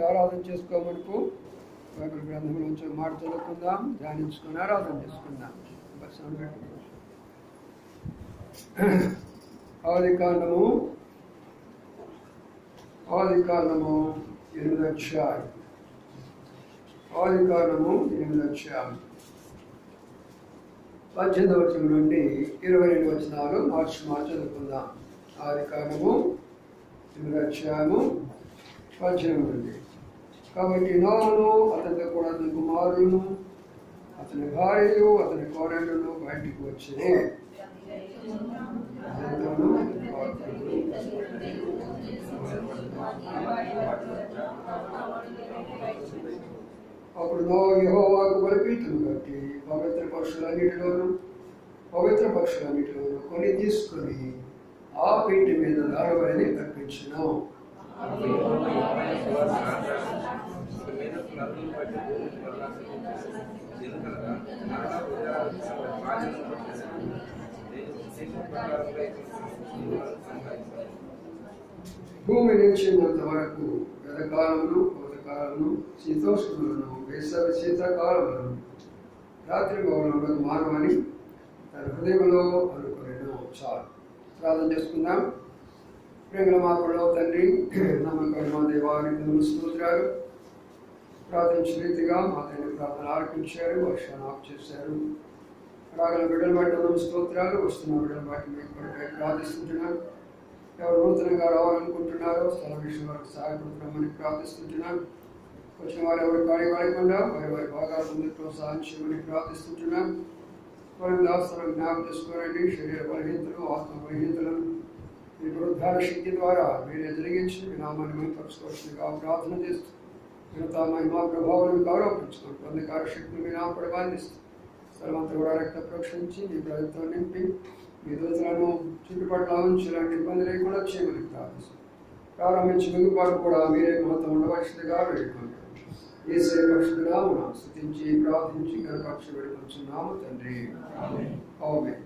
ఆరాధన చేసుకోమనుకు బైబిల్ గ్రంథం నుంచి మాట చదువుకుందాం, ధ్యానించుకొని ఆరాధన చేసుకుందాం. ఆది కాండము 8వ అధ్యాయం. ఆది కాండము 8వ అధ్యాయం 18వ వచనం నుండి 22 వచనాలు మార్చి చదువుకుందాం. ఆది కాండము 8వ అధ్యాయము 18 నుండి. కాబట్టి నోవాను అతనితో కూడా అతని కుమారులను అతని భార్యలు అతని కోడళ్ళు బయటికి వచ్చింది. అప్పుడు నోవా యెహోవాకు బలిపీఠం కట్టి పవిత్ర పక్షులన్నిటిలోను కొని తీసుకొని ఆ పీఠ మీద దారబలిని అర్పించెను. భూమి నిలిచినంత వరకు గతకాలమును కోతకాలమును శీతోష్ణములను వేసవి శీతాకాలములను రాత్రి భవనంలో మానవని తన హృదయంలో అనుకునేను. చాలు, ప్రార్థన చేసుకుందాం. ప్రేమల మా కొడవ తండ్రి, నమ్మకం మా దేవానికి స్తోత్రాలు. ప్రార్థించిన రీతిగా మా తండ్రి ప్రార్థన ఆలకించారు, వర్షాన్ని ఆఫ్ చేశారు. రాగల బిడ్డలు బట్టి స్తోత్రాలు. వస్తున్న బిడ్డలు బట్టి మీకు ప్రార్థిస్తుంటున్నాను. ఎవరు నూతనంగా రావాలనుకుంటున్నారో స్థల విషయం వారికి సహాయపడుతున్నామని ప్రార్థిస్తుంటున్నాను. వచ్చిన వారు ఎవరు ఖాళీ పడకుండా వారి భాగాలు ముందు ప్రోత్సాహం చేయమని ప్రార్థిస్తుంటున్నాను. వారి దాస్తులను జ్ఞాపకం చేసుకోనండి. శరీర బలహీనతలు, ఆత్మ బలహీనతలను మీ పునరుద్ధార శక్తి ద్వారా మీరే జరిగించి మీ నామాన్ని మెరుగుపరచుకోవాల్సిందిగా ప్రార్థన చేస్తూ మిగతా మహిమా ప్రభావాలను ఆరోపించుకోండి. పొందకార శక్తులు మీ నామపడి బంధిస్తూ స్థలమంతా కూడా రక్త ప్రోక్షించి మీ ప్రజలతో నింపి మీ దోషులను చుట్టుపక్కల ఉంచి ఇలాంటి ఇబ్బంది లేకుండా చేయమని ప్రార్థిస్తాం. ప్రారంభించి మిగుపాటు కూడా మీరే మహత్వం ఉండవలసిందిగా వేడుకోండి. యేసే పరిశుద్ధ నామమున స్తుతించి ప్రార్థించి కనపరచి వేడుకొంచున్నాము తండ్రి, ఆమేన్.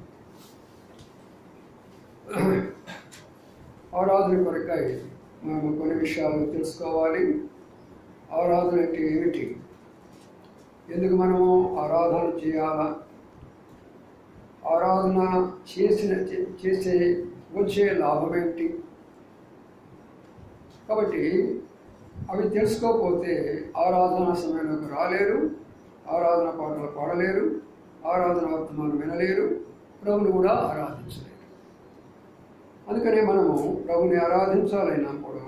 ఆరాధన కొరకై మనము కొన్ని విషయాలు తెలుసుకోవాలి. ఆరాధన అంటే ఏమిటి? ఎందుకు మనము ఆరాధన చేయాలా? ఆరాధన చేసే వచ్చే లాభం ఏంటి? కాబట్టి అవి తెలుసుకోకపోతే ఆరాధన సమయంలోకి రాలేరు, ఆరాధన పాటలు పాడలేరు, ఆరాధన వర్తమానం వినలేరు, ప్రభుని కూడా ఆరాధించలేరు. అందుకనే మనము ప్రభుని ఆరాధించాలైనప్పుడు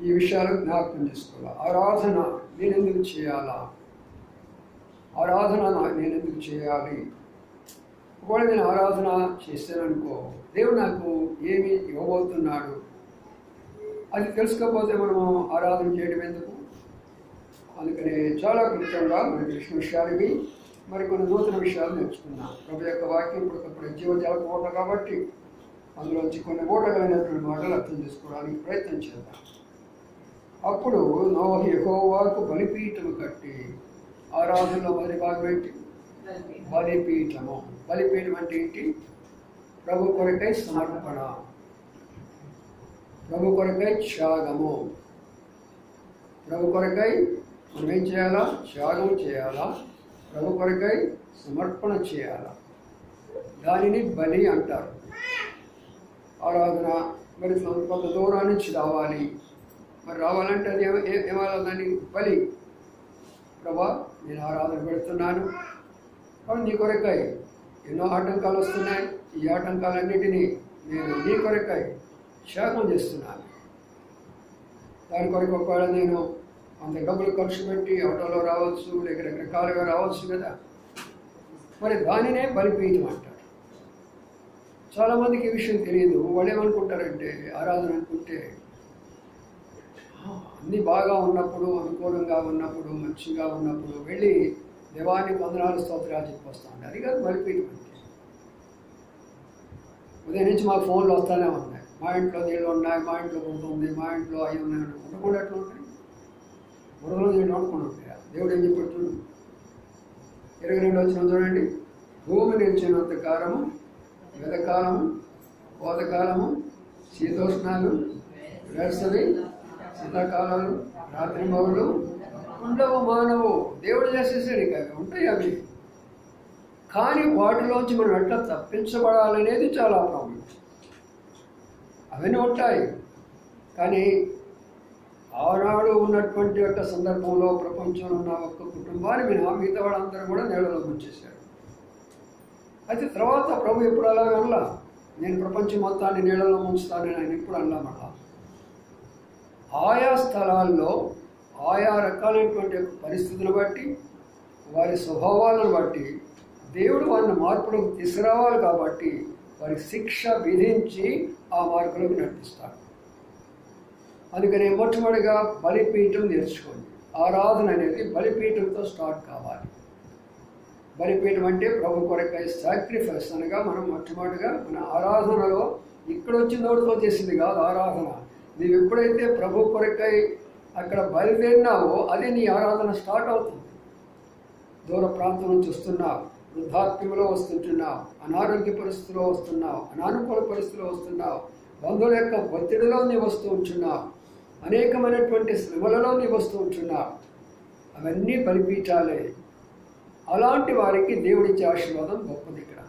ఈ విషయాలు జ్ఞాపకం చేసుకోవాలి. ఆరాధన నేనెందుకు చేయాలా? ఆరాధన నేనెందుకు చేయాలి? ఒకవేళ నేను ఆరాధన చేస్తాననుకో, దేవుడు నాకు ఏమి ఇవ్వబోతున్నాడు అది తెలుసుకోకపోతే మనము ఆరాధన చేయడం ఎందుకు? అందుకనే చాలా క్లుప్తంగా మనకి తెలిసిన విషయాలు మరికొన్ని నూతన విషయాలు నేర్చుకున్నాం. ప్రభు యొక్క వాక్యం ఇప్పటికప్పుడు జీవజాల ఓట కాబట్టి అందులోంచి కొన్ని ఓటగలైనటువంటి మాటలు అర్థం చేసుకోవడానికి ప్రయత్నం చేద్దాం. అప్పుడు నోహ యెహోవాకు బలిపీఠము కట్టి, ఆరాధనలో మొదటి భాగం ఏంటి? బలిపీఠము. బలిపీఠం అంటే ఏంటి? ప్రభు కొరకై సమర్పణ, ప్రభు కొరకై త్యాగము. ప్రభు కొరకై మనం ఏం చేయాలా? త్యాగం చేయాలా, ప్రభు కొరకై సమర్పణ చేయాలా. దానిని బలి అంటారు. ఆరాధన మరి కొంత దూరం నుంచి రావాలి. మరి రావాలంటే అది ఏమాలి? దాన్ని బలి. ప్రభా, నేను ఆరాధన పెడుతున్నాను, కాబట్టి నీ కొరకై ఎన్నో ఆటంకాలు వస్తున్నాయి. ఈ ఆటంకాలన్నిటినీ నేను నీ కొరకై త్యాగం చేస్తున్నాను. దాని కొరకు ఒకవేళ నేను అంత డబ్బులు ఖర్చు పెట్టి ఆటోలో రావచ్చు, లేక రకరకాలుగా రావచ్చు కదా, మరి దానినే బలిపీఠం అంటారు. చాలామందికి ఈ విషయం తెలియదు. వాళ్ళు ఏమనుకుంటారంటే, ఆరాధన అనుకుంటే అన్నీ బాగా ఉన్నప్పుడు, అనుకూలంగా ఉన్నప్పుడు, మంచిగా ఉన్నప్పుడు వెళ్ళి దేవానికి వందనాలు స్తోత్రాలు చెప్పొస్తాను. అది కాదు బలిపీఠం అంటే. ఉదయం నుంచి మా ఫోన్లు వస్తూనే ఉన్నాయి. మా ఇంట్లో నీళ్ళు ఉన్నాయి, మా ఇంట్లో ఉంటుంది, మా ఇంట్లో అవి ఉన్నాయి. ఉండకుండా ఎట్లా ఉంటాయి? బురదలో నీళ్ళు వండుకొని ఉంటాయా? దేవుడు ఏం చెప్పాడు? 22 వచ్చిన చూడండి. భూమి నిలిచినంత కాలము, వెదకాలము, కోతకాలము, శీతోష్ణాలు, వేసవి, శీతాకాలాలు, రాత్రి మౌలు ఉండవు మానవు. దేవుడు చేసేసాడు. ఇక అవి ఉంటాయి. అవి కానీ వాటిలోంచి మనం ఎట్లా తప్పించబడాలనేది చాలా ప్రాబ్లం. అవన్నీ ఉంటాయి. కానీ ఆనాడు ఉన్నటువంటి యొక్క సందర్భంలో ప్రపంచంలో ఉన్న ఒక్క కుటుంబాన్ని మిగతా వాళ్ళందరూ కూడా నేలలోకి వచ్చేసారు. అయితే తర్వాత ప్రభు ఎప్పుడు అలాగే అనలా, నేను ప్రపంచం మొత్తాన్ని నీళ్ళలో ముంచుతానని ఆయన ఎప్పుడు అనలా. మళ్ళా ఆయా స్థలాల్లో ఆయా రకాలైనటువంటి పరిస్థితులను బట్టి, వారి స్వభావాలను బట్టి దేవుడు వారిని మార్పులకు తీసుకురావాలి. కాబట్టి వారికి శిక్ష విధించి ఆ మార్పులకు నడిపిస్తాడు. అందుకని మొట్టమొదటిగా బలిపీఠం నేర్చుకోండి. ఆరాధన అనేది బలిపీఠంతో స్టార్ట్ కావాలి. బలిపీఠం అంటే ప్రభు కొరకై సాక్రిఫైస్ అనగా మనం మొట్టమొదటిగా మన ఆరాధనలో ఇక్కడ వచ్చిన నోటితో చేసింది కాదు ఆరాధన. నీవు ఎప్పుడైతే ప్రభు కొరకై అక్కడ బయలుదేరినావో అది నీ ఆరాధన స్టార్ట్ అవుతుంది. దూర ప్రాంతం నుంచి వస్తున్నావు, వృద్ధాప్యంలో వస్తుంటున్నావు, అనారోగ్య పరిస్థితిలో వస్తున్నావు, అనానుకూల పరిస్థితిలో వస్తున్నావు, బంధువుల యొక్క ఒత్తిడిలో నీ వస్తూ ఉంటున్నావు, అనేకమైనటువంటి శ్రమలలో నీ వస్తూ ఉంటున్నావు. అవన్నీ బలిపీఠాలే. అలాంటి వారికి దేవుడిచ్చే ఆశీర్వాదం గొప్పది ఇక్కడ.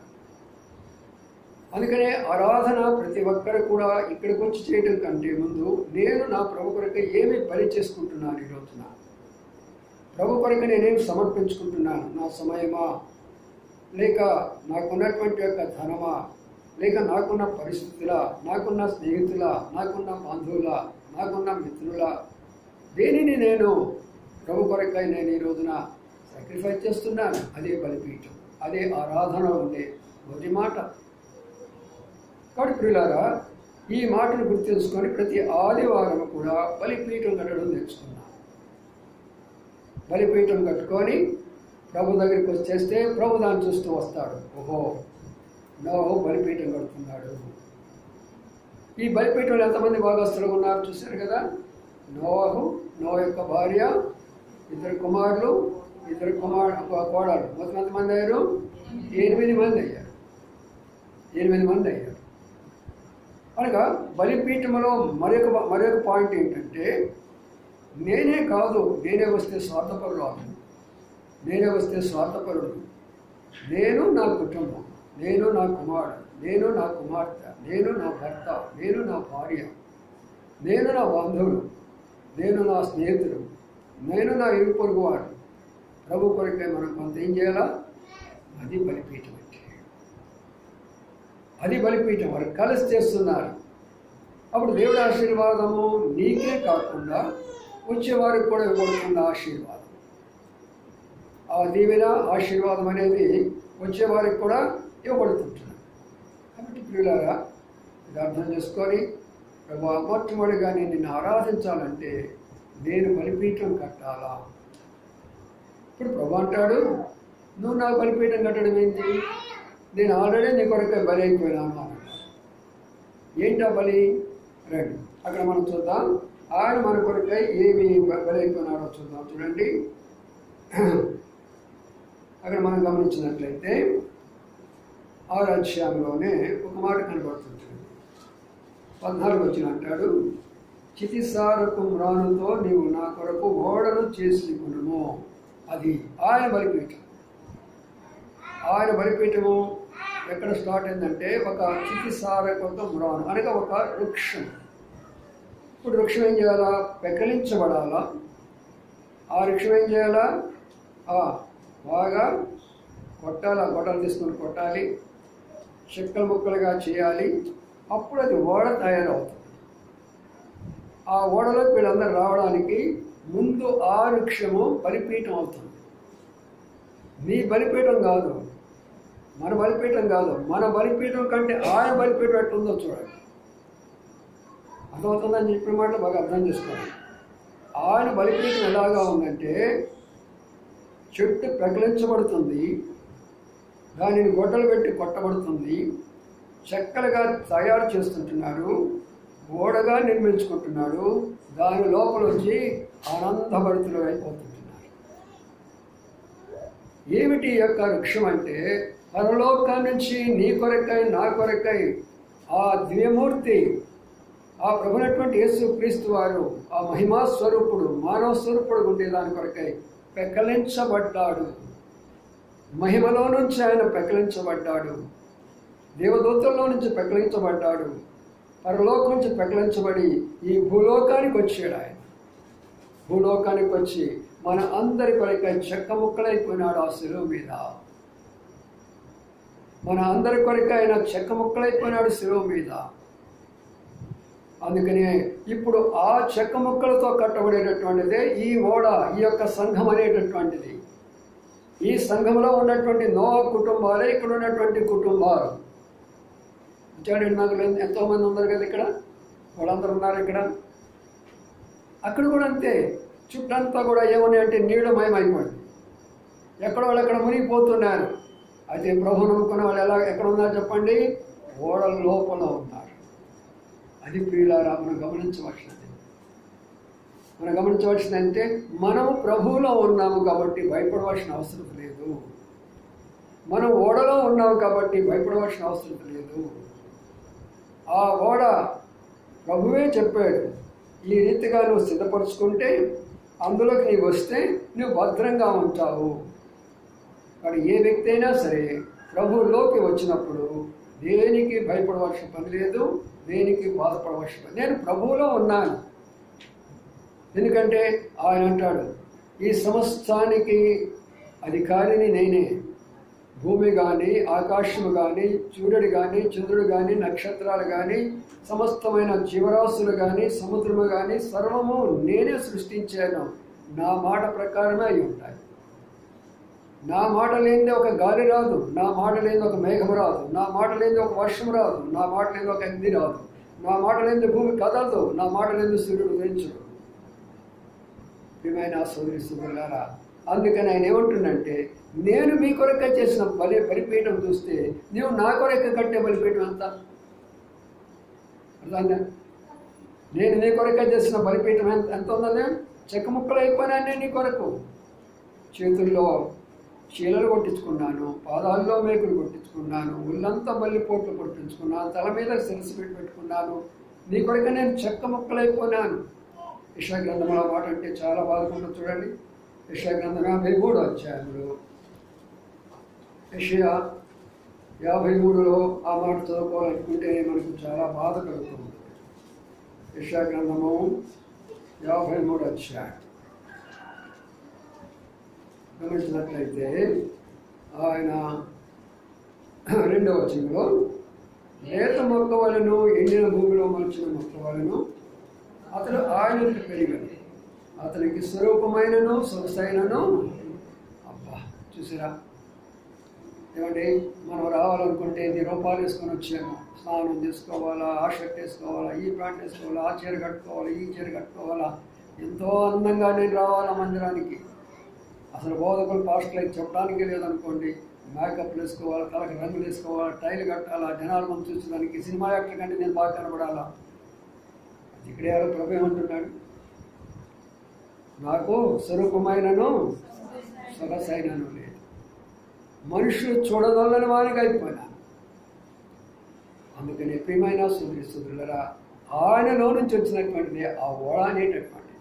అందుకనే ఆరాధన ప్రతి ఒక్కరు కూడా ఇక్కడికి వచ్చి చేయడం కంటే ముందు నేను నా ప్రభు కొరకు ఏమి బలి చేసుకుంటున్నాను, ఈ రోజున ప్రభు కొరకు నేనేమి సమర్పించుకుంటున్నాను. నా సమయమా, లేక నాకున్నటువంటి యొక్క ధనమా, లేక నాకున్న పరిస్థితుల, నాకున్న స్నేహితుల, నాకున్న బంధువుల, నాకున్న మిత్రుల, దేనిని నేను ప్రభు కొరకై నేను ఈ రోజున సాక్రిఫైస్ చేస్తున్నాను. అదే బలిపీఠం, అదే ఆరాధన ఉండే మొదటి మాట. కాబట్టి ప్రియులారా, ఈ మాటను గుర్తుంచుకొని ప్రతి ఆదివారం కూడా బలిపీఠం కట్టడం నేర్చుకున్నాను. బలిపీఠం కట్టుకొని ప్రభు దగ్గరికి వచ్చేస్తే ప్రభు దాన్ని చూస్తూ వస్తాడు. ఓహో, నోహు బలిపీఠం కడుతున్నాడు. ఈ బలిపీఠంలో ఎంతమంది భాగస్తులు ఉన్నారు చూశారు కదా. నోహు, నోహు యొక్క భార్య, 2 కుమారులు, 2 కోడలు, మొత్తం ఎంతమంది అయ్యారు? 8 మంది అయ్యారు. 8 మంది అయ్యారు. అనగా బలిపీఠంలో మరొక పాయింట్ ఏంటంటే, నేనే కాదు, నేనే వస్తే స్వార్థపరుడు అవును, నేనే వస్తే స్వార్థపరుడు, నేను నా కుటుంబం, నేను నా కుమారుడు, నేను నా కుమార్తె, నేను నా భర్త, నేను నా భార్య, నేను నా బంధువులు, నేను నా స్నేహితుడు, నేను నా ఇరు పొరుగు వాడు. ప్రభు కొరకై మనం కొంత ఏం చేయాలా? అది బలిపీఠం అంటే. అది బలిపీఠం. వారు కలిసి చేస్తున్నారు. అప్పుడు దేవుడి ఆశీర్వాదము నీకే కాకుండా వచ్చేవారికి కూడా ఇవ్వబడుతున్న ఆశీర్వాదం. ఆ దీవెన ఆశీర్వాదం అనేది వచ్చేవారికి కూడా ఇవ్వబడుతుంటుంది. కాబట్టి ప్రియులారా, ఇది అర్థం చేసుకొని ప్రభు మొట్టమొదటిగా నేను నిన్ను ఆరాధించాలంటే నేను బలిపీఠం కట్టాలా? ఇప్పుడు ప్రభు అంటాడు, నువ్వు నా బలిపీఠం కట్టడం ఏంటి? నేను ఆల్రెడీ నీ కొరకే బలి అయిపోయినాను అన్నాడు. ఏంటా బలి? రండి అక్కడ మనం చూద్దాం. ఆయన మన కొరకై ఏమి బలైపోయినాడో చూద్దాం. చూడండి, అక్కడ మనం గమనించినట్లయితే 6వ అధ్యాయంలోనే ఒక మాట కనబడుతుంది. 14 వచ్చిన అంటాడు, చితిసారపు మ్రానుతో నీవు నా కొరకు ఓడను చేసుకును. అది ఆయన బలిపీఠం. ఆయన బలిపీఠము ఎక్కడ స్టార్ట్ అయిందంటే ఒక చితిసారకతో మ్రాను అనగా ఒక వృక్షం. ఇప్పుడు వృక్షం ఏం చేయాలా? పెకలించబడాలా. ఆ వృక్షం ఏం చేయాలా? బాగా కొట్టాలి. ఆ గొడ్డలు తీసుకొని కొట్టాలి, చెక్కలు ముక్కలుగా చేయాలి. అప్పుడు అది ఓడ తయారవుతుంది. ఆ ఓడలోకి వీళ్ళందరూ రావడానికి ముందు ఆ వృక్షము బలిపీఠం అవుతుంది. మీ బలిపీఠం కాదు, మన బలిపీఠం కాదు. మన బలిపీఠం కంటే ఆయన బలిపీఠం ఎట్టుందో చూడండి. అర్థమవుతుందని చెప్పిన మాట బాగా అర్థం చేసుకోండి. ఆయన బలిపీఠం ఎలాగా ఉందంటే చెట్టు పెకలించబడుతుంది, దానిని గొడ్డలు పెట్టి కొట్టబడుతుంది, చెక్కలుగా తయారు చేస్తుంటున్నాడు, ఓడగా నిర్మించుకుంటున్నాడు. దాని లోపల వచ్చి ఆనందభరితులు అయిపోతుంటున్నారు. ఏమిటి ఈ యొక్క వృక్షం అంటే పరలోకం నుంచి నీ కొరకై నా కొరకై ఆ దివ్యమూర్తి, ఆ ప్రభునటువంటి యేసు క్రీస్తు వారు, ఆ మహిమా స్వరూపుడు, మానవ స్వరూపుడు ఉండే దాని కొరకై పెకలించబడ్డాడు. మహిమలో నుంచి ఆయన పెకలించబడ్డాడు, దేవదూతల్లో నుంచి పెకలించబడ్డాడు, పరలోకం నుంచి పెకలించబడి ఈ భూలోకానికి వచ్చాడు. ఆయన భూలోకానికి వచ్చి మన అందరి కొరకై చెక్క ముక్కలైపోయినాడు. ఆ శిలువ మీద మన అందరి కొరకై ఆయన చెక్క ముక్కలైపోయినాడు శిలువ మీద. అందుకనే ఇప్పుడు ఆ చెక్క ముక్కలతో కట్టబడేటటువంటిదే ఈ ఓడ, ఈ యొక్క సంఘం అనేటటువంటిది. ఈ సంఘంలో ఉన్నటువంటి నోవా కుటుంబాలే ఇక్కడ ఉన్నటువంటి కుటుంబాలు. చూడండి, నాకు ఎంతోమంది ఉన్నారు కదా ఇక్కడ, వాళ్ళందరూ ఉన్నారు ఇక్కడ. అక్కడ కూడా అంతే, చుట్టంతా కూడా ఏమన్నాయంటే నీడమయమైపోయింది. ఎక్కడ వాళ్ళు అక్కడ మునిగిపోతున్నారు. అయితే ప్రభు నమ్ముకున్న వాళ్ళు ఎక్కడ ఉన్నారు చెప్పండి? ఓడల లోపల ఉన్నారు. అది ప్రియులారా మనం గమనించవలసింది. మనం గమనించవలసిందంటే మనము ప్రభువులో ఉన్నాము కాబట్టి భయపడవలసిన అవసరం లేదు. మనం ఓడలో ఉన్నాము కాబట్టి భయపడవలసిన అవసరం లేదు. ఆ ఓడ ప్రభువే చెప్పాడు, ఈ రీతిగా నువ్వు సిద్ధపరచుకుంటే అందులోకి నీవు వస్తే నువ్వు భద్రంగా ఉంటావు. కానీ ఏ వ్యక్తి అయినా సరే ప్రభువులోకి వచ్చినప్పుడు దేనికి భయపడవలసిన పని లేదు, దేనికి బాధపడవలసిన పని. నేను ప్రభువులో ఉన్నాను. ఎందుకంటే ఆయన అంటాడు, ఈ సమస్తానికి అధికారిని నేనే. భూమి కానీ, ఆకాశము కానీ, సూర్యుడు కానీ, చంద్రుడు కానీ, నక్షత్రాలు కానీ, సమస్తమైన జీవరాశులు కానీ, సముద్రము కానీ సర్వము నేనే సృష్టించాను. నా మాట ప్రకారమే అయి ఉంటాయి. నా మాట లేనిదే ఒక గాలి రాదు, నా మాట లేనిది ఒక మేఘం రాదు, నా మాట లేనిది ఒక వర్షం రాదు, నా మాట లేనిది ఒక అగ్ని రాదు, నా మాట లేనిది భూమి కదలదు, నా మాట లేనిది సూర్యుడు ఉదయించడు. ప్రియమైన సోదరి సోదరులారా, అందుకని ఆయన ఏమంటుందంటే, నేను మీ కొరక చేసిన బలిపీఠం చూస్తే నీవు నా కొరక కట్టే బలిపీఠం ఎంత అర్థంగా? నేను నీ కొరక చేసిన బలిపీఠం ఎంత ఉందని చెక్క ముక్కలు అయిపోయినా నేను నీ కొరకు. చేతుల్లో చీలలు కొట్టించుకున్నాను, పాదాల్లో మేకులు కొట్టించుకున్నాను, ఒళ్ళంతా బల్లిపోట్లు కొట్టించుకున్నాను, తల మీద శిరస్సు పెట్టుకున్నాను. నీ కొరక నేను చెక్క ముక్కలైపోయినాను. యెషయా గ్రంథంలో మాట అంటే చాలా బాధకుండా చూడండి. యెషయా గ్రంథం 53వ అధ్యాయంలో, యెషయా 53లో ఆ మాట చదువుకోవాలనుకుంటే మనకు చాలా బాధ కలుగుతుంది. యెషయా గ్రంథము 53వ అధ్యాయం గమనించినట్లయితే ఆయన 2వ వచనంలో, లేత మొక్క వలెను ఎండిన భూమిలో మొలిచిన మొక్క వలెను అతడు ఆయన పెరిగను, అతనికి స్వరూపమైనను సొగసైనను. అబ్బా చూసారా ఏమండి, మనం రావాలనుకుంటే ఎన్ని రూపాయలు వేసుకొని వచ్చాము. స్నానం చేసుకోవాలా, ఆ షర్ట్ వేసుకోవాలా, ఈ ప్యాంట్ వేసుకోవాలా, ఆ చీర కట్టుకోవాలా, ఈ చీర కట్టుకోవాలా, ఎంతో అందంగా నేను రావాలా మందిరానికి. అసలు బోధకులు పాస్టర్లకి చెప్పడానికి లేదనుకోండి, మేకప్లు వేసుకోవాలా, తలకు రంగులు వేసుకోవాలా, టైలు కట్టాలా, జనాలు మనం చూసేదానికి సినిమా యాక్టర్ కంటే నేను బాగా కనబడాలా. ఇక్కడే ప్రభు ఏమంటున్నాడు, నాకు స్వరూపమైనను సొగసైనను లేదు, మనుషులు చూడదొల్లని వారికి అయిపోయినాను. అందుకని ప్రియమైన సోదరులారా, ఆయనలో నుంచి వచ్చినటువంటిది ఆ ఓడ అనేటటువంటిది.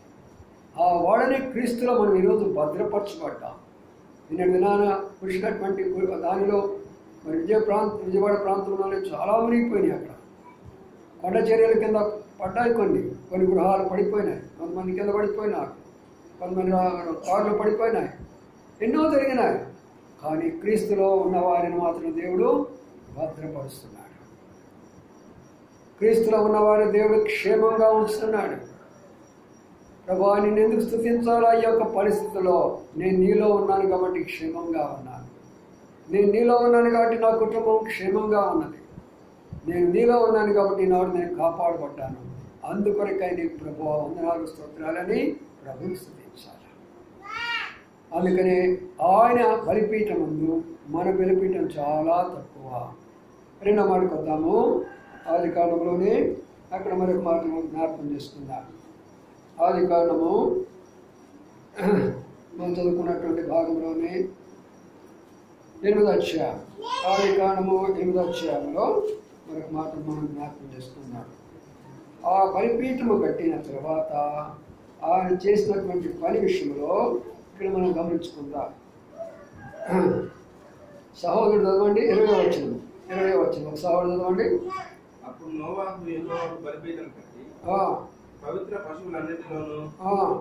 ఆ ఓడని క్రీస్తులో మనం ఈరోజు భద్రపరచబడ్డాం. నిన్నటి దినాన పురుషులటువంటి దానిలో మరి విజయవాడ ప్రాంతంలో చాలా మునిగిపోయినాయి. అక్కడ కొండ చర్యల కింద పడ్డాయి, కొన్ని గృహాలు పడిపోయినాయి, కొంతమంది కింద పడిపోయినారు, కొంతమంది కార్లు పడిపోయినాయి, ఎన్నో జరిగినాయి. కానీ క్రీస్తులో ఉన్న వారిని మాత్రం దేవుడు భద్రపరుస్తున్నాడు. క్రీస్తులో ఉన్నవారి దేవుడు క్షేమంగా ఉంచుతున్నాడు. ప్రభువా, నిన్ను ఎందుకు స్తుతించాలా? ఈ యొక్క పరిస్థితిలో నేను నీలో ఉన్నాను కాబట్టి క్షేమంగా ఉన్నాను. నేను నీలో ఉన్నాను కాబట్టి నా కుటుంబం క్షేమంగా ఉన్నది. నేను నీలో ఉన్నాను కాబట్టి నాడు నేను కాపాడబడ్డాను. అందుకొరకై నీకు ప్రభువా వందనాలు స్తోత్రాలని ప్రభుని స్తుతించాలి. అందుకనే ఆయన బలిపీఠం ముందు మన బలిపీఠం చాలా తక్కువ. రెండో మాటకు వద్దాము. ఆది కాండంలోనే అక్కడ మరొక మాటను జ్ఞాపకం చేసుకుందాం. ఆది కాండము మనం చదువుకున్నటువంటి భాగంలోనే 8వ అధ్యాయం, ఆది కాండము 8వ అధ్యాయంలో మరొక మాటను మనం జ్ఞాపకం చేసుకుందాం. ఆ బలిపీఠము కట్టిన తర్వాత ఆయన చేసినటువంటి పని విషయంలో ఇక్కడ మనం గమనించుకుందాం. సహోదరుడు చదవండి, 20వ వచనం. ఒక సహోదరుడు చదవండి. అప్పుడు నోవాహు యెహోవాకు బలిపీఠం కట్టి పవిత్ర పశువులన్నిటిలోను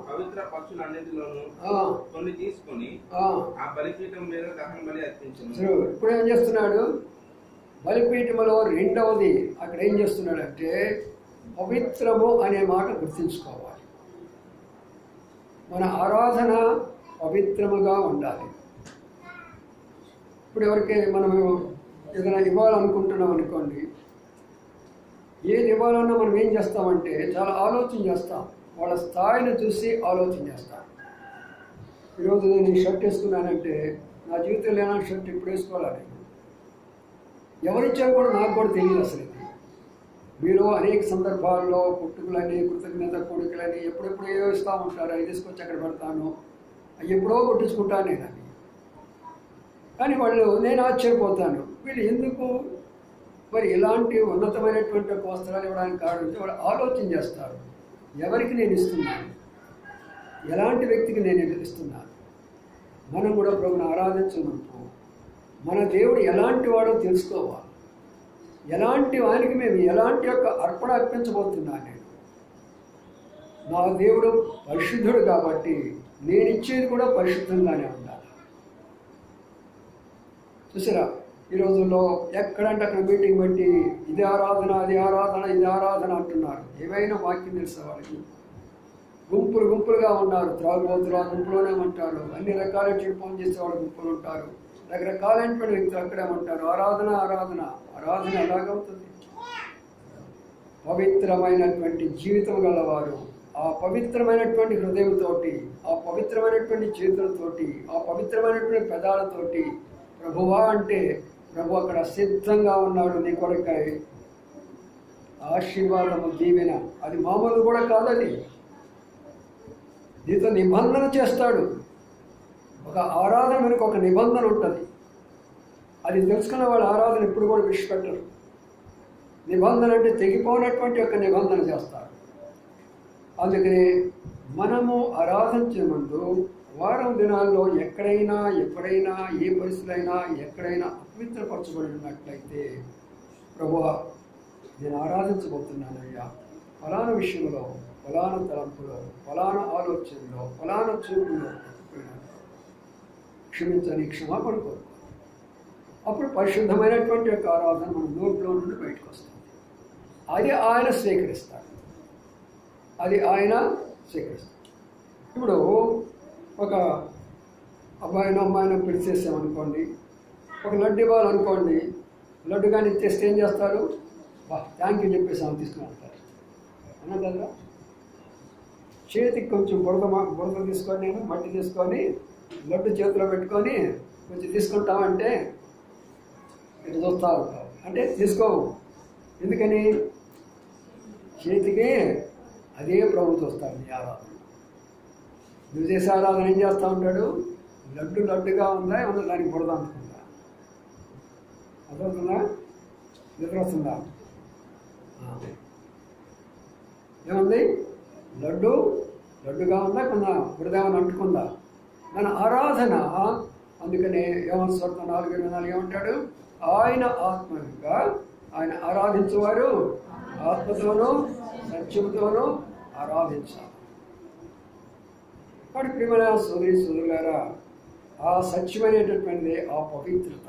పవిత్ర పక్షులన్నిటిలోను కొన్ని తీసుకొని ఆ బలిపీఠం మీద దహన బలి అర్పించాడు. ఇప్పుడు ఏం చేస్తున్నాడు? బలిపీఠములో రెండవది అక్కడ ఏం చేస్తున్నాడు అంటే పవిత్రము అనే మాట గుర్తుంచుకోవాలి. మన ఆరాధన పవిత్రముగా ఉండాలి. ఇప్పుడు ఎవరికి మనము ఏదైనా ఇవ్వాలనుకుంటున్నాం అనుకోండి, ఏది ఇవ్వాలన్నా మనం ఏం చేస్తామంటే చాలా ఆలోచన చేస్తాం. వాళ్ళ స్థాయిని చూసి ఆలోచన చేస్తాం. ఈరోజు నేను ఈ షర్ట్ వేసుకున్నానంటే నా జీవితంలో ఏమైనా షర్ట్ ఇప్పుడు వేసుకోవాలి. ఎవరిచ్చారు కూడా నాకు కూడా తెలియదు అసలు. మీరు అనేక సందర్భాల్లో పుట్టుకలని, కృతజ్ఞత కొడుకులని ఎప్పుడెప్పుడు ఏదో ఇస్తూ ఉంటారు. అవి తీసుకొచ్చి అక్కడ పెడతాను, అవి ఎప్పుడో కొట్టించుకుంటాను నేను అది. కానీ నేను ఆశ్చర్యపోతాను, వీళ్ళు ఎందుకు మరి ఇలాంటి ఉన్నతమైనటువంటి వస్త్రాలు ఇవ్వడానికి కారణం వాళ్ళు ఆలోచన చేస్తారు. ఎవరికి నేను ఇస్తున్నాను, ఎలాంటి వ్యక్తికి నేను ఇస్తున్నాను. మనం కూడా ప్రభువుని ఆరాధించమంటూ మన దేవుడు ఎలాంటి వాడో తెలుసుకోవాలి. ఎలాంటి వానికి మేము ఎలాంటి యొక్క అర్పణ అర్పించబోతున్నాను. నేను నా దేవుడు పరిశుద్ధుడు కాబట్టి నేను ఇచ్చేది కూడా పరిశుద్ధంగానే ఉండాలి. చూసారా, ఈ రోజుల్లో ఎక్కడంటే అక్కడ మీటింగ్ పెట్టి ఇది ఆరాధన, అది ఆరాధన, ఇది ఆరాధన అంటున్నారు. ఏవైనా వాక్యం తెలుసా వాళ్ళకి? గుంపులుగా ఉన్నారు. త్రాగుబోతులు ఆ గుంపులోనే ఉంటారు. అన్ని రకాల చెడు పనులు చేసే వాళ్ళు గుంపులు ఉంటారు. రకరకాలైనటువంటి వ్యక్తులు అక్కడే ఉంటారు. ఆరాధన ఎలాగవుతుంది? పవిత్రమైనటువంటి జీవితం గలవారు ఆ పవిత్రమైనటువంటి హృదయంతోటి, ఆ పవిత్రమైనటువంటి చేతులతోటి, ఆ పవిత్రమైనటువంటి పెదాలతోటి ప్రభువా అంటే ప్రభు అక్కడ సిద్ధంగా ఉన్నాడు నీ కొరకై ఆశీర్వాదము, దీవెన. అది మామూలు కూడా కాదని నీతో నిబంధన చేస్తాడు. ఒక ఆరాధన మనకు ఒక నిబంధన ఉంటుంది. అది తెలుసుకున్న వాళ్ళ ఆరాధన ఎప్పుడు కూడా విడిచిపెట్టరు. నిబంధన అంటే తెగిపోయినటువంటి ఒక నిబంధన చేస్తారు. అందుకని మనము ఆరాధించే ముందు వారం దినాల్లో ఎక్కడైనా, ఎప్పుడైనా, ఏ పరిస్థితులైనా, ఎక్కడైనా అపవిత్రపరచబడి ఉన్నట్లయితే ప్రభువా నేను ఆరాధించబోతున్నానయ్యా, ఫలానా విషయంలో, ఫలానా తలంపులో, ఫలానా ఆలోచనలో, ఫలానా చూపులో క్షమించని క్షమాపణ కోరుకో. అప్పుడు పరిశుద్ధమైనటువంటి యొక్క ఆరాధన మన నోట్లో నుండి బయటకు వస్తుంది. అది ఆయన స్వీకరిస్తాడు. ఇప్పుడు ఒక అమ్మాయిని పిలిచేసామనుకోండి, ఒక లడ్డు ఇవ్వాలనుకోండి, లడ్డు కానీ ఇచ్చేస్తే ఏం చేస్తారు? థ్యాంక్ యూ చెప్పేసి ఆమె తీసుకుని వెళ్తారు. అన్నా కదా? చేతికి కొంచెం బురద తీసుకొని, మట్టి తీసుకొని లడ్డు చేతిలో పెట్టుకొని కొంచెం తీసుకుంటామంటే ఇటు చూస్తూ ఉంటావు. అంటే తీసుకోవు. ఎందుకని? చేతికి అదే ప్రభు చూస్తాడు నీ ఆరాధన. నువ్వు చేసే ఆరాధన ఏం చేస్తూ ఉంటాడు? లడ్డుగా ఉందా ఏమన్నా దానికి బురద అనుకుందా? అర్థమవుతుందా? నిద్ర వస్తుందా? ఏముంది? లడ్డుగా ఉందా కొంత బురద ఏమైనా అంటుకుందా? మన ఆరాధన అందుకనే ఏమన్నా 4:24 ఏమంటాడు? ఆయన ఆత్మగా ఆయన ఆరాధించేవారు ఆత్మతోనూ సత్యంతోనూ ఆరాధించాలి. వాడి ప్రియమైన సోదరులారా, ఆ సత్యమైనటువంటిది ఆ పవిత్రత.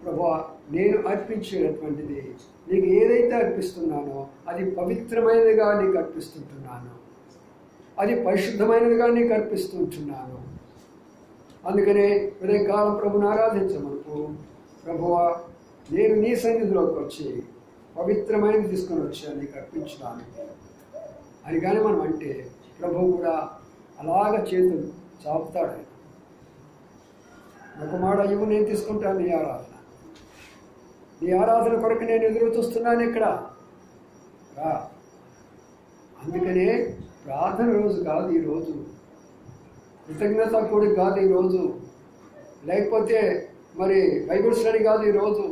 ప్రభువా, నేను అర్పించేటటువంటిది నీకు ఏదైతే అర్పిస్తున్నానో అది పవిత్రమైనదిగా నీకు అర్పిస్తుంటున్నాను, అది పరిశుద్ధమైనదిగా నీకు అర్పిస్తుంటున్నాను. అందుకనే ఉదయకాలం ప్రభుని ఆరాధించమనుకు, ప్రభువా నేను నీ సన్నిధిలోకి వచ్చి పవిత్రమైనది తీసుకొని వచ్చాను నీకు అర్పించడానికి అని కానీ మనం అంటే ప్రభువు కూడా అలాగ చేతులు చాపుతాడు. ఒక మాట ఇవ్వు, నేను తీసుకుంటాను నీ ఆరాధన. నీ ఆరాధన కొరకు నేను ఎదురు చూస్తున్నాను ఇక్కడ రా. అందుకనే ప్రార్థన రోజు కాదు ఈరోజు, కృతజ్ఞత కూడిక కాదు ఈరోజు, లేకపోతే మరి బైబిల్ స్టడీ కాదు ఈరోజు,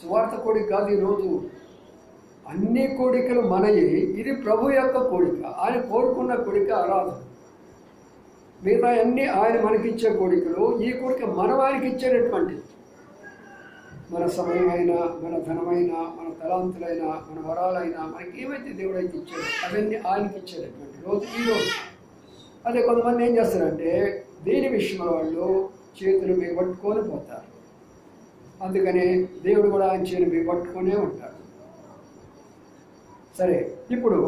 సువార్త కోడిక కాదు ఈరోజు. అన్ని కోడికలు మనయి. ఇది ప్రభు యొక్క కోడిక, ఆయన కోరుకున్న కోడిక ఆరాధన. మిగతా అన్నీ ఆయన మనకిచ్చే కోడికలు. ఈ కోడిక మనం ఆయనకి ఇచ్చేటటువంటిది. మన సమయమైనా, మన ధనమైనా, మన తలాంతులైనా, మన వరాలైనా, మనకి ఏమైతే దేవుడు అయితే ఇచ్చాడో అవన్నీ ఆయనకి ఇచ్చేటటువంటి రోజు ఈరోజు. అదే కొంతమంది ఏం చేస్తారంటే దీని విషయంలో వాళ్ళు చేతులు మీద పట్టుకొని పోతారు. అందుకనే దేవుడు కూడా ఆయన చేతులు మీద పట్టుకొనే ఉంటాడు. సరే, ఇప్పుడు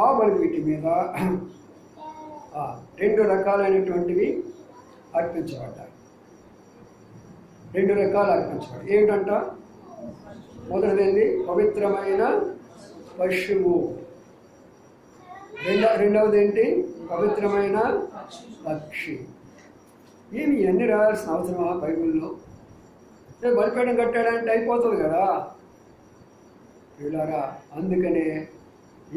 ఆ బలిపీఠం మీద 2 రకాలైనటువంటివి అర్పించబడ్డాయి. 2 రకాలు అర్పించబడ్డాయి. ఏమిటంట? మొదటిది పవిత్రమైన పశువు, రెండవది ఏంటి? పవిత్రమైన పక్షి. ఏమి ఇవన్నీ రాయాల్సిన అవసరమా బైబిల్లో? బలిపీఠం కట్టాడంటే అయిపోతుంది కదా వీళ్ళారా. అందుకనే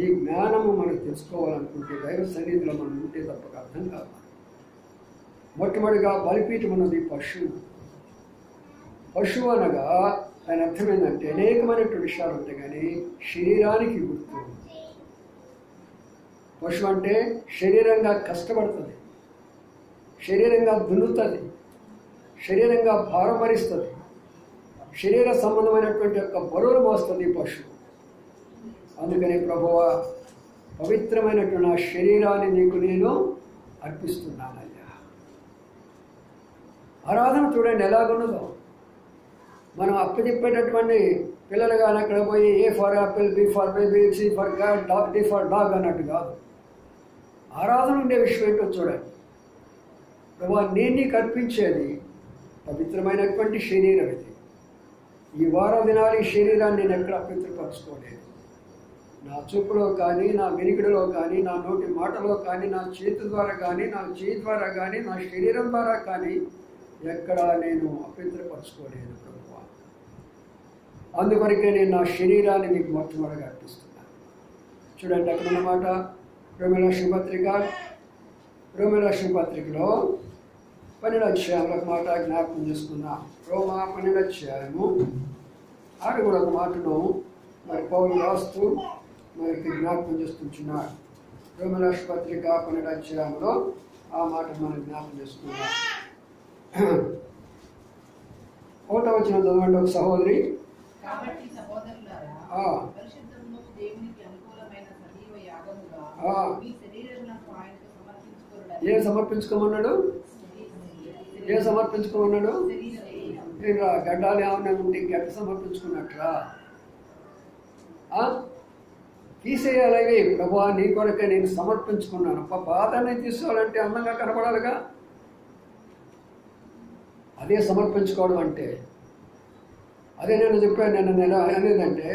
ఈ జ్ఞానము మనం తెలుసుకోవాలనుకుంటే దైవ సన్నిధిలో మనం ఉంటే తప్పక అర్థం కాదు. మొట్టమొదటిగా బలిపీఠం అన్నది పశువు. పశువు అనగా దాని అర్థం ఏంటంటే అనేకమైనటువంటి విషయాలు ఉంటాయి, కానీ శరీరానికి గుర్తు. పశువు అంటే శరీరంగా కష్టపడుతుంది, శరీరంగా దున్నుతుంది, శరీరంగా భారం భరిస్తుంది, శరీర సంబంధమైనటువంటి యొక్క బరువులు మోస్తుంది పశువు. అందుకని ప్రభువా, పవిత్రమైనటువంటి నా శరీరాన్ని నీకు నేను అర్పిస్తున్నానయ్యా. ఆరాధన చూడండి ఎలాగున్నదో. మనం అప్పచెప్పేటటువంటి పిల్లలు కానీ అక్కడ పోయి A for apple, B for baby, C for cat, D for dog అన్నట్టు కాదు. ఆరాధన ఉండే విషయం ఏంటో చూడండి. ప్రభువా, నేను నీకు అర్పించేది పవిత్రమైనటువంటి శరీరం. ఇది ఈ వారం దినాలు ఈ శరీరాన్ని నేను ఎక్కడ అపవిత్రపరచుకోలేదు. నా చూపులో కానీ, నా వెనుకడిలో కానీ, నా నోటి మాటలో కానీ, నా చేతి ద్వారా కానీ, నా చేయి ద్వారా కానీ, నా శరీరం ద్వారా కానీ ఎక్కడా నేను అపవిత్రపరచుకోలేదు ప్రభువా. అందుకొరకే నేను నా శరీరాన్ని మీకు మొట్టమొదటిగా అర్పిస్తున్నాను. చూడండి అక్కడ అన్నమాట. రోమీయుల పత్రికలో 12వ అధ్యాయంలో ఒక మాట జ్ఞాపకం చేసుకున్నాం. రోమా 12వ అధ్యాయము ఆడ కూడా ఒక మాటను మరి పౌలు రాస్తూ మనకి జ్ఞాపకం చేస్తున్నాడు. రోమీయుల పత్రిక 12వ అధ్యాయంలో ఆ మాట మనం జ్ఞాపకం చేసుకున్నాం. 1వ వచనం చదవండి ఒక సహోదరి. ఏం సమర్పించుకోమన్నాడు? గడ్డాలు ఏమన్నా ఉంటే గడ్డ సమర్పించుకున్నట్రా? తీసేయాలి. ప్రభువా, నీ కొరకే నేను సమర్పించుకున్నాను. బాధని తీసుకోవాలంటే అందంగా కనపడాలిగా. అదే సమర్పించుకోవడం అంటే. అదే నేను చెప్పాను నిన్న అనేదంటే,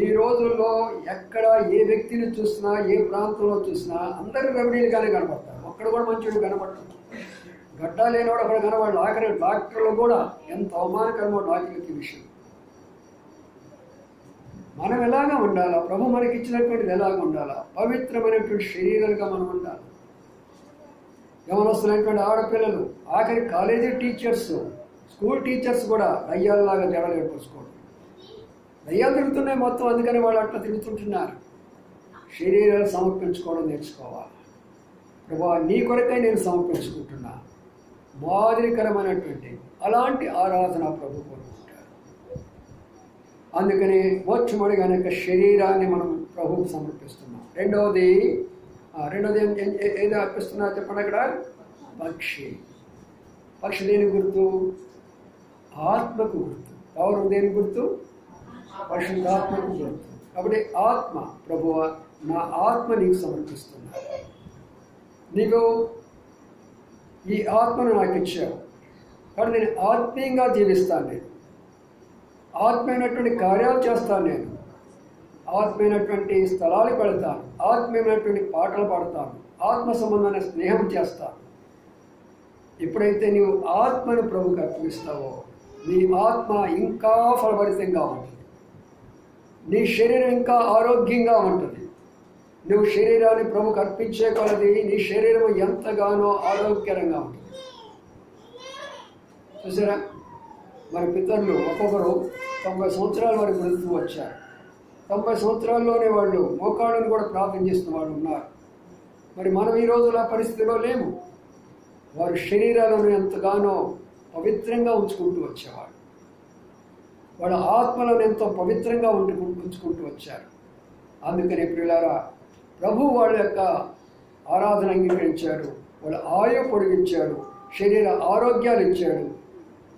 ఈ రోజుల్లో ఎక్కడ ఏ వ్యక్తిని చూసినా, ఏ ప్రాంతంలో చూసినా అందరూ రెమెడీలుగానే కనపడతారు. ఒక్కడ కూడా మంచిగా కనపడతారు. గడ్డ లేనివాడు అక్కడ కనబడాలి. ఆఖరి డాక్టర్లు కూడా ఎంత అవమానకరమో డాక్టర్లకి విషయం. మనం ఎలాగా ఉండాలా, ప్రభు మనకి ఇచ్చినటువంటిది ఎలాగ ఉండాలా, పవిత్రమైనటువంటి శరీరాలుగా మనం ఉండాలి. యవనస్తులైనటువంటి ఆడపిల్లలు, ఆఖరి కాలేజీ టీచర్స్, స్కూల్ టీచర్స్ కూడా దయ్యాలలాగా జడలు ఏర్పరచుకోవడం. దయ్యాలు తిరుగుతున్నాయి మొత్తం, అందుకని వాళ్ళు అట్లా తిరుగుతుంటున్నారు. శరీరాలు సమర్పించుకోవడం నేర్చుకోవాలి. ప్రభా నీ కొరకై నేను సమర్పించుకుంటున్నా, మాదిరికరమైనటువంటి అలాంటి ఆరాధన ప్రభు కోరుకుంటారు. అందుకని మొట్టమొదటిగా యొక్క శరీరాన్ని మనం ప్రభువుకు సమర్పిస్తున్నాం. రెండవది ఏదో అర్పిస్తున్నా చెప్పండి. అక్కడ పక్షి దేని గుర్తు? ఆత్మకు గుర్తు. పౌరం దేని గుర్తు? పరిశుద్ధాత్మకు గుర్తు. కాబట్టి ఆత్మ, ప్రభువా నా ఆత్మ నీకు సమర్పిస్తున్నా, నీకు ఈ ఆత్మను నాకు ఇచ్చావు కాబట్టి నేను ఆత్మీయంగా జీవిస్తాను, నేను ఆత్మీయమైనటువంటి కార్యాలు చేస్తాను, నేను ఆత్మీయమైనటువంటి స్థలాలకు వెళతాను, ఆత్మీయమైనటువంటి పాటలు పాడతాను, ఆత్మ సంబంధమైన స్నేహం చేస్తాను. ఎప్పుడైతే నీవు ఆత్మను ప్రభువుకు అర్పిస్తావో నీ ఆత్మ ఇంకా ఫలభరితంగా ఉంటుంది, నీ శరీరం ఇంకా ఆరోగ్యంగా ఉంటుంది. నువ్వు శరీరాన్ని ప్రభువుకు అర్పించే కొలది నీ శరీరం ఎంతగానో ఆరోగ్యకరంగా ఉంటుంది. చూసారా, మరి పితరులు ఒక్కొక్కరు 90 సంవత్సరాల వరకు బ్రతుకు వచ్చారు. 90 సంవత్సరాల్లోనే వాళ్ళు మోకాళ్ళను కూడా ప్రార్థన చేస్తున్న వాళ్ళు ఉన్నారు. మరి మనం ఈ రోజుల పరిస్థితిలో లేము. వారి శరీరాలను ఎంతగానో పవిత్రంగా ఉంచుకుంటూ వచ్చేవాడు. వాళ్ళ ఆత్మలను ఎంతో పవిత్రంగా ఉంచుకుంటూ వచ్చారు. అందుకని ప్రియులారా, ప్రభు వాళ్ళ యొక్క ఆరాధన అంగీకరించాడు, వాళ్ళ ఆయు పొడిగించాడు, శరీర ఆరోగ్యాలు ఇచ్చాడు.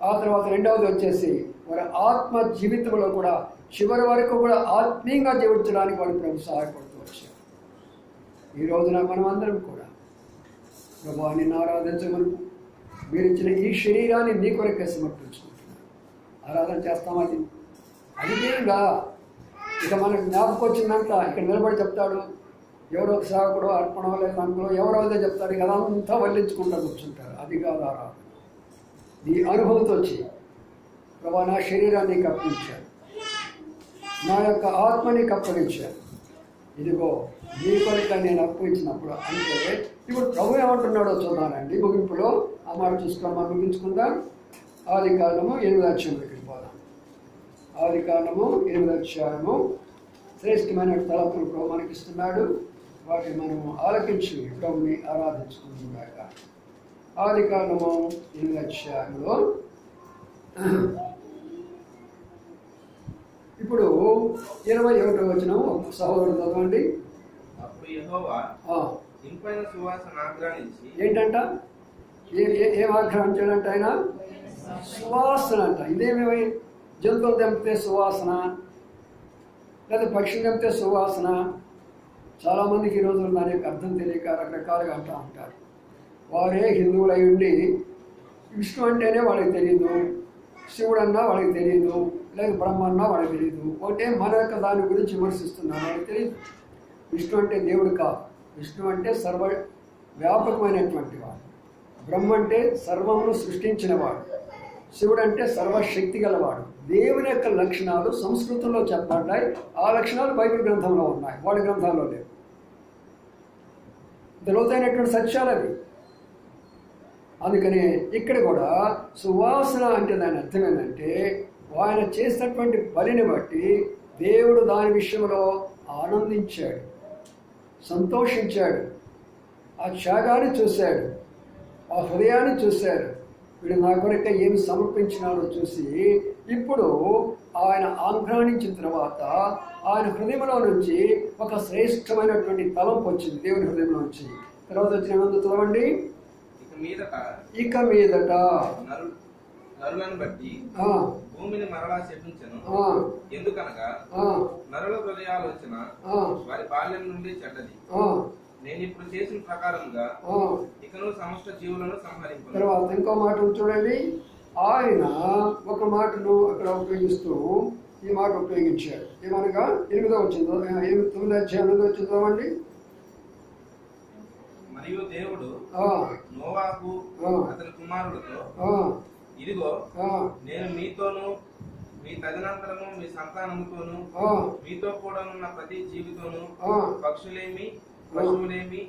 ఆ తర్వాత రెండవది వచ్చేసి వారి ఆత్మ జీవితంలో కూడా చివరి వరకు కూడా ఆత్మీయంగా జీవించడానికి వాడు ప్రభు సహాయపడుతూ వచ్చాడు. ఈ రోజున మనం అందరం కూడా ప్రభు నిన్ను ఆరాధించమని మీరు ఇచ్చిన ఈ శరీరాన్ని నీ కొరకే సమర్పించుకుంటున్నాను. ఆరాధన చేస్తామా? అది తీరుగా ఇక మనకు జ్ఞాపకం వచ్చిందంతా ఇక్కడ నిలబడి చెప్తాడు. ఎవరో ఒక సేవకుడు అర్పణ లేదా అనుకో ఎవరో అదే చెప్తాడు, కదా అంతా వల్లించుకుంటూ కూర్చుంటారు. అది కాదు ఆరాధన. నీ అనుభవంతో వచ్చి ప్రభా నా శరీరాన్ని అప్పగించాను, నా యొక్క ఆత్మని అప్పగించాను, ఇదిగో నీ కొరక నేను అప్పగించినప్పుడు అంటే ఇప్పుడు ప్రభు ఏమంటున్నాడో చూద్దానండి. ముగింపులో ఆ మాట చూసుకొని మనం ముగించుకుందాం. ఆదికాండము 8వ అధ్యాయంలోకి వెళ్ళిపోదాం. ఆదికాండము 8వ అధ్యాయము శ్రేష్టమైన తలపులు ప్రభు మనకిస్తున్నాడు. వాటిని మనము ఆలకించి ప్రభుని ఆరాధించుకుంటున్నాక. ఆదికాండము 8వ అధ్యాయంలో ఇప్పుడు 21వ వచనం సహోదరుడు చదవండి. అప్పుడు యెహోవా ఇంపైన సువాసన ఆగ్రహించి ఏంటంట? ఏం ఆగ్రహించాడంట ఆయన? సువాసన అంట. ఇదేమి జంతువులు తెంపితే సువాసన, లేదా పక్షులు తెంపితే సువాసన? చాలామందికి ఈ రోజుల్లో దాని యొక్క అర్థం తెలియక రకరకాలుగా అంటూ ఉంటారు. వారే హిందువులు అయి ఉండి విష్ణు అంటేనే వాళ్ళకి తెలియదు, శివుడు అన్నా వాళ్ళకి తెలియదు, లేదా బ్రహ్మ అన్నా వాళ్ళకి తెలియదు. ఒకటే మన యొక్క దాని గురించి విమర్శిస్తున్నారు, వాళ్ళకి తెలియదు. విష్ణు అంటే దేవుడు కాదు. విష్ణు అంటే సర్వ వ్యాపకమైనటువంటి వాడు. బ్రహ్మ అంటే సర్వమును సృష్టించిన వాడు. శివుడు అంటే సర్వశక్తి గలవాడు. దేవుని యొక్క లక్షణాలు సంస్కృతంలో చెప్పబడ్డాయి. ఆ లక్షణాలు బైబిల్ గ్రంథంలో ఉన్నాయి, వాళ్ళ గ్రంథాల్లో లేవు. లోతైనటువంటి సత్యాలు అవి. అందుకనే ఇక్కడ కూడా సువాసన అంటే దాని అర్థం ఏంటంటే ఆయన చేసినటువంటి బలిని బట్టి దేవుడు దాని విషయంలో ఆనందించాడు, సంతోషించాడు. ఆ త్యాగాన్ని చూశాడు, ఆ హృదయాన్ని చూశాడు. వీడు నా కొరక ఏమి సమర్పించినాడో చూసి ఇప్పుడు ఆయన ఆగ్రహించిన తర్వాత ఆయన హృదయంలో నుంచి ఒక శ్రేష్టమైనటువంటి తలంపు వచ్చింది దేవుని హృదయంలో నుంచి. తర్వాత వచ్చిన చదవండి. ఇక మీదట నరులను బట్టి భూమిని మరలా శపించను. ఎందుకనగా నరుల హృదయాలోచన వారి బాల్యం నుండి చెడ్డది. నేను ఇప్పుడు చేసిన ప్రకారంగా ఇకను సమస్త జీవులను సంహరించను. తర్వాత ఇంకో మాట చూడండి. ఆయన ఒక మాటను అక్కడ ఉపయోగిస్తూ ఈ మాట ఉపయోగించాడు. ఏమనగా 8వ వచ్చిందో 9వ అధ్యాయం వచ్చిందామండి. మరియు దేవుడు నోవాహు అతని కుమారులతో ఇదిగో నేను మీతోనూ మీ తదనంతరము మీ సంతానముతోను మీతో కూడా ఉన్న ప్రతి జీవితోను పక్షులేమి పశువులేమి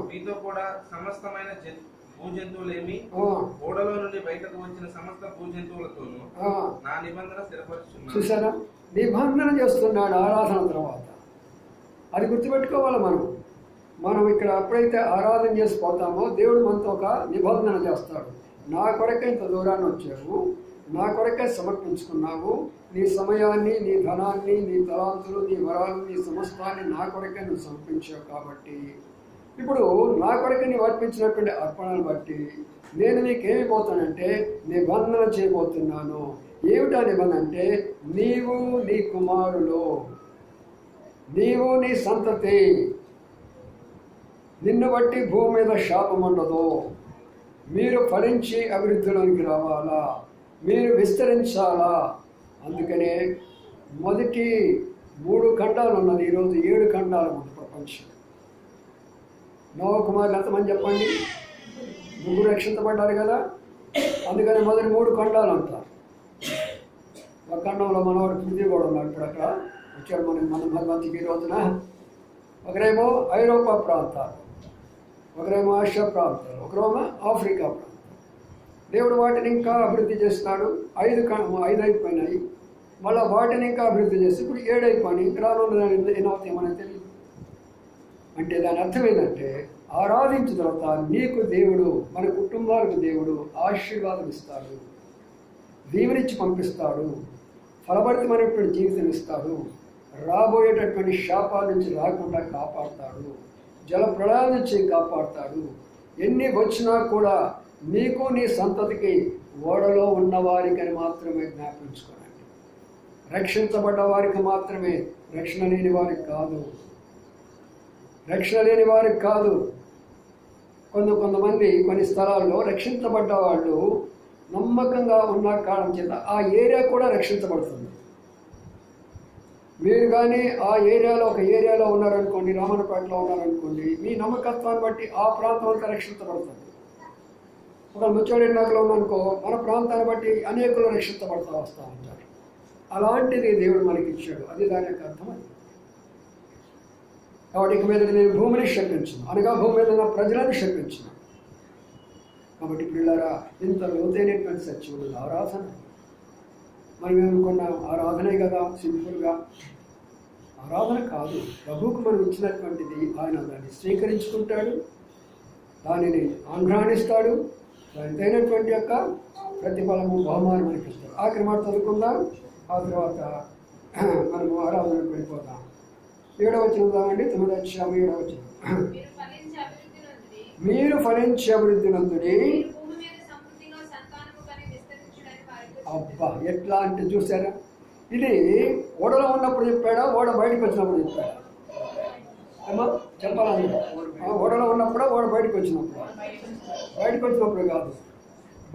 మీతో కూడా సమస్తమైన భూజంతువులేమి ఓడలో నుండి బయటకు వచ్చిన సమస్త భూజంతువులతోను నా నిబంధన స్థిరపరుచున్నాను. చూసారా, నిబంధన చేస్తున్నాడు ఆరాధన తర్వాత. అది గుర్తుపెట్టుకోవాలి. మనం ఇక్కడ ఎప్పుడైతే ఆరాధన చేసిపోతామో దేవుడు మనతో ఒక నిబంధన చేస్తాడు. నా కొరకే ఇంత దూరాన్ని వచ్చావు, నా కొరకే సమర్పించుకున్నావు, నీ సమయాన్ని, నీ ధనాన్ని, నీ తలాంతులు, నీ వరాలు, నీ సమస్తాన్ని నా కొరకే నువ్వు సమర్పించావు. కాబట్టి ఇప్పుడు నా కొరకే నీవు అర్పించినటువంటి అర్పణను బట్టి నేను నీకేమైపోతానంటే నిబంధన చేయబోతున్నాను. ఏమిటా నిబంధన అంటే, నీవు నీ కుమారులు, నీవు నీ సంతతి, నిన్ను బట్టి భూమి మీద శాపం ఉండదు. మీరు ఫలించి అభివృద్ధిలోనికి రావాలా, మీరు విస్తరించాలా. అందుకనే మొదటి 3 ఖండాలు ఉన్నది, ఈరోజు 7 ఖండాలు ఉంది ప్రపంచం. నోవహు కుమారులు ఎంతమంది చెప్పండి? 3 రక్షించబడ్డారు కదా. అందుకని మొదటి 3 ఖండాలు అంటారు. ఒక ఖండంలో మనవాడు పృథ్వీ కూడా ఉన్నాడు. ఇప్పుడు అక్కడ వచ్చాడు మన మధ్యకి ఈ రోజున. ఒకరేమో ఐరోపా ప్రాంతాలు, ఒకరేమో ఆసియా ప్రాంతాలు, ఒకరేమో ఆఫ్రికా ప్రాంతం. దేవుడు వాటిని ఇంకా అభివృద్ధి చేస్తున్నాడు. 5 అయిపోయినాయి. మళ్ళీ వాటిని ఇంకా అభివృద్ధి చేసి ఇప్పుడు 7 అయిపోయినాయి. ఇంకా రానున్నదాన్ని ఏమవుతాయి మనకు తెలియదు. అంటే దాని అర్థం ఏంటంటే, ఆరాధించిన తర్వాత నీకు దేవుడు, మన కుటుంబాలకు దేవుడు ఆశీర్వాదం ఇస్తాడు, దీవెనిచ్చి పంపిస్తాడు, ఫలభరితమైనటువంటి జీవితం ఇస్తాడు, రాబోయేటటువంటి శాపాల నుంచి రాకుండా కాపాడుతాడు, జల ప్రళయాల నుంచి కాపాడుతాడు. ఎన్ని వచ్చినా కూడా నీకు నీ సంతతికి ఓడలో ఉన్నవారికని మాత్రమే జ్ఞాపించుకోనండి. రక్షించబడ్డ వారికి మాత్రమే, రక్షణ లేని వారికి కాదు. రక్షణ లేని వారికి కాదు. కొంతమంది కొన్ని స్థలాల్లో రక్షించబడ్డ వాళ్ళు నమ్మకంగా ఉన్న కారణం చేత ఆ ఏరియా కూడా రక్షించబడుతుంది. మీరు కానీ ఆ ఏరియాలో ఒక ఏరియాలో ఉన్నారనుకోండి, రామన్నపేటలో ఉన్నారనుకోండి, మీ నమ్మకత్వాన్ని బట్టి ఆ ప్రాంతం అంతా రక్షించబడుతుంది. ఒక ముచ్చోడినాకలో ఉందనుకో, మన ప్రాంతాన్ని బట్టి అనేకులు రక్షించబడతా వస్తూ ఉంటారు. అలాంటిది దేవుడు మనకి ఇచ్చాడు. అది దాని యొక్క అర్థం. అది కాబట్టి ఇక మీద నేను భూమిని శపించను, అనగా భూమి మీద ఉన్న ప్రజలను శపించను. కాబట్టి పిల్లారా, ఇంత లోతైనటువంటి సత్యం ఉన్నది ఆరాధన. మనం ఏమనుకున్నాం, ఆరాధనే కదా సింపుల్గా. ఆరాధన కాదు, ప్రభువుకు మనం ఇచ్చినటువంటిది ఆయన దాన్ని స్వీకరించుకుంటాడు, దానిని ఆఘ్రానిస్తాడు, దానికి అయినటువంటి యొక్క ప్రతిఫలము, బహుమానం మనకి ఇస్తాడు. ఆఖరి మాట చదువుకుందాం, ఆ తర్వాత మనము ఆరాధనకు వెళ్ళిపోతాం. 7వ వచనం చదవండి. 9వ అధ్యాయం 7వ వచనం. మీరు ఫలించి అభివృద్ధి నందుడి. అబ్బా, ఎట్లా అంటే చూసారా, ఇది ఓడలో ఉన్నప్పుడు చెప్పాడా, ఓడ బయటకు వచ్చినప్పుడు చెప్పాడా? ఏమో చెప్పాలండి. ఓడలో ఉన్నప్పుడా, ఓడ బయటకు వచ్చినప్పుడు? బయటకు వచ్చినప్పుడు కాదు.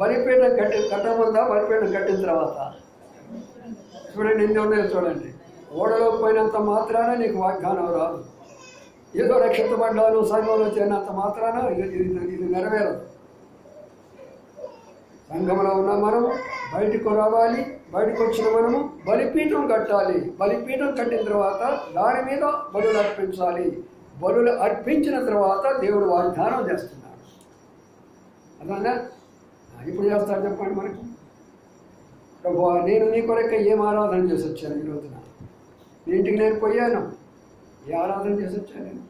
బలిపీఠం కట్టమందా, బలిపీఠం కట్టిన తర్వాత. చూడండి, ఎన్ని ఉన్నాయో చూడండి. ఓడలో పోయినంత మాత్రాన నీకు వాగ్దానం రాదు. ఏదో రక్షించబడ్డాను, సంఘంలో చేరినంత మాత్రాన ఇది నెరవేరదు. సంఘంలో ఉన్న మనము బయటకు రావాలి. బయటకు వచ్చిన మనము బలిపీఠం కట్టాలి. బలిపీఠం కట్టిన తర్వాత దాని మీద బలులు అర్పించాలి. బలులు అర్పించిన తర్వాత దేవుడు వాగ్దానం చేస్తున్నాడు. అదన్నా ఇప్పుడు చేస్తాడు చెప్పండి మనకు. ప్రభువా, నేను నీ కొరకే ఏం ఆరాధన చేసి వచ్చాను ఈ రోజున? నీ ఇంటికి నేను పోయాను, ఏ ఆరాధన చేసి వచ్చాను నేను?